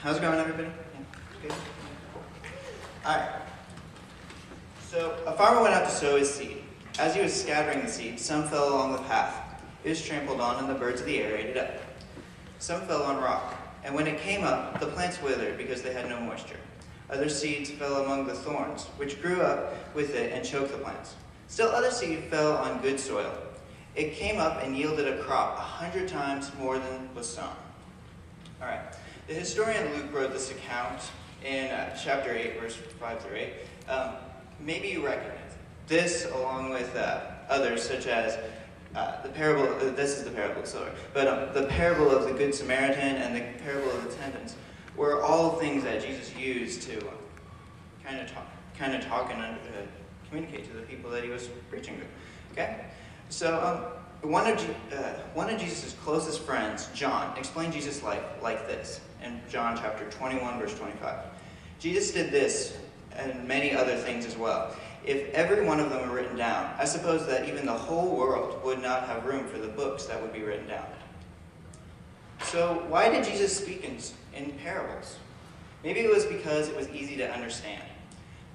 How's it going, everybody? Yeah, good. All right. So a farmer went out to sow his seed. As he was scattering the seed, some fell along the path. It was trampled on, and the birds of the air ate it up. Some fell on rock, and when it came up, the plants withered because they had no moisture. Other seeds fell among the thorns, which grew up with it and choked the plants. Still other seed fell on good soil. It came up and yielded a crop 100 times more than was sown. All right. The historian Luke wrote this account in chapter 8, verse 5 through 8. Maybe you recognize it. This, along with others, such as the parable, this is the parable of the sower, but the parable of the Good Samaritan and the parable of the tenants were all things that Jesus used to kind of talk and communicate to the people that he was preaching to. Okay? So one of Jesus' closest friends, John, explained Jesus' life like this in John chapter 21, verse 25. Jesus did this and many other things as well. If every one of them were written down, I suppose that even the whole world would not have room for the books that would be written down. So why did Jesus speak in parables? Maybe it was because it was easy to understand.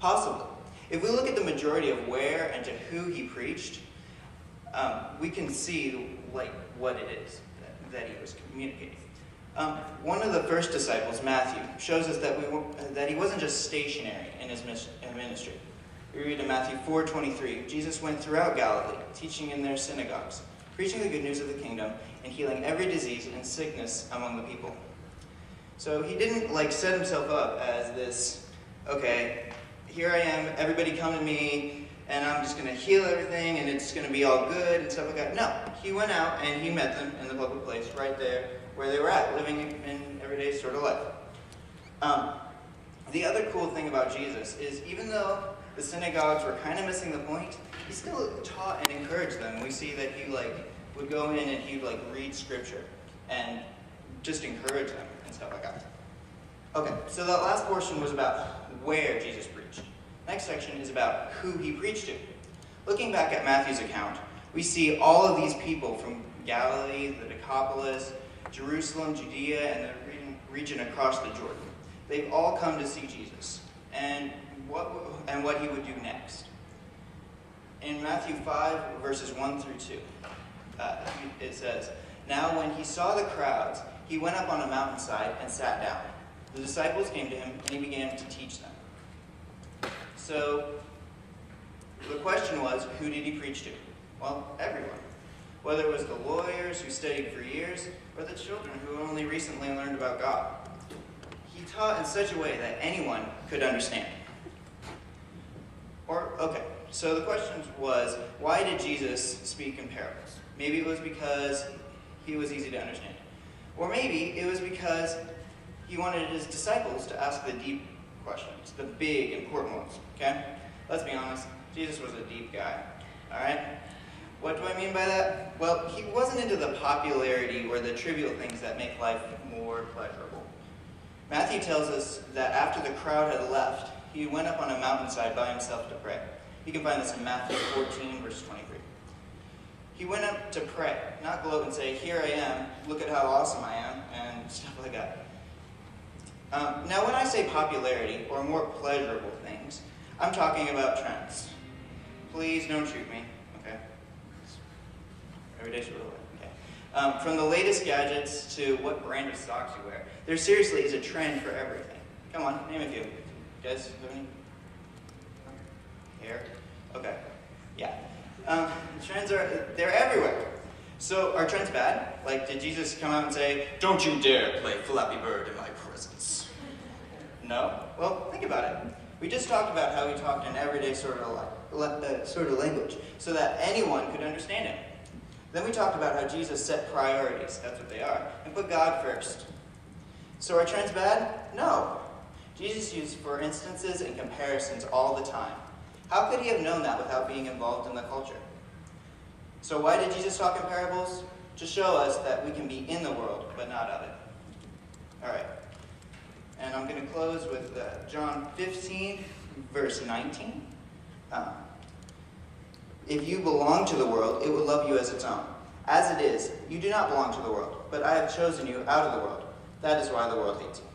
Possibly. If we look at the majority of where and to who he preached, we can see what it is that he was communicating. One of the first disciples, Matthew, shows us that he wasn't just stationary in his ministry. We read in Matthew 4:23, Jesus went throughout Galilee, teaching in their synagogues, preaching the good news of the kingdom, and healing every disease and sickness among the people. So he didn't set himself up as this, okay, here I am, everybody come to me, and I'm just going to heal everything, and it's going to be all good, and stuff like that. No, he went out, and he met them in the public place right there where they were at, living in everyday sort of life. The other cool thing about Jesus is even though the synagogues were kind of missing the point, he still taught and encouraged them. We see that he would go in and he'd read scripture and just encourage them and stuff like that. Okay, so that last portion was about where Jesus preached. Next section is about who he preached to. Looking back at Matthew's account, we see all of these people from Galilee, the Decapolis, Jerusalem, Judea, and the region across the Jordan. They've all come to see Jesus and what he would do next. In Matthew 5, verses 1 through 2, it says, "Now when he saw the crowds, he went up on a mountainside and sat down. The disciples came to him, and he began to teach them." So the question was, who did he preach to? Well, everyone. Whether it was the lawyers who studied for years, or the children who only recently learned about God. He taught in such a way that anyone could understand. So the question was, why did Jesus speak in parables? Maybe it was because he was easy to understand. Or maybe it was because he wanted his disciples to ask the deep questions, the big, important ones, okay? Let's be honest, Jesus was a deep guy, all right? What do I mean by that? Well, he wasn't into the popularity or the trivial things that make life more pleasurable. Matthew tells us that after the crowd had left, he went up on a mountainside by himself to pray. You can find this in Matthew 14, verse 23. He went up to pray, not gloat and say, "Here I am, look at how awesome I am," and stuff like that. Now, when I say popularity or more pleasurable things, I'm talking about trends. Please don't shoot me, okay? Everyday sort of life, okay? From the latest gadgets to what brand of socks you wear, there seriously is a trend for everything. Come on, name a few. You guys have any? Hair? Okay, yeah. Trends they're everywhere. So are trends bad? Did Jesus come out and say, "Don't you dare play Flappy Bird in my presence"? No? Well, think about it. We just talked about how he talked in everyday sort of language, so that anyone could understand him. Then we talked about how Jesus set priorities, that's what they are, and put God first. So are trends bad? No. Jesus used for instances and comparisons all the time. How could he have known that without being involved in the culture? So why did Jesus talk in parables? To show us that we can be in the world, but not of it. All right. And I'm going to close with John 15, verse 19. If you belong to the world, it will love you as its own. As it is, you do not belong to the world, but I have chosen you out of the world. That is why the world hates you.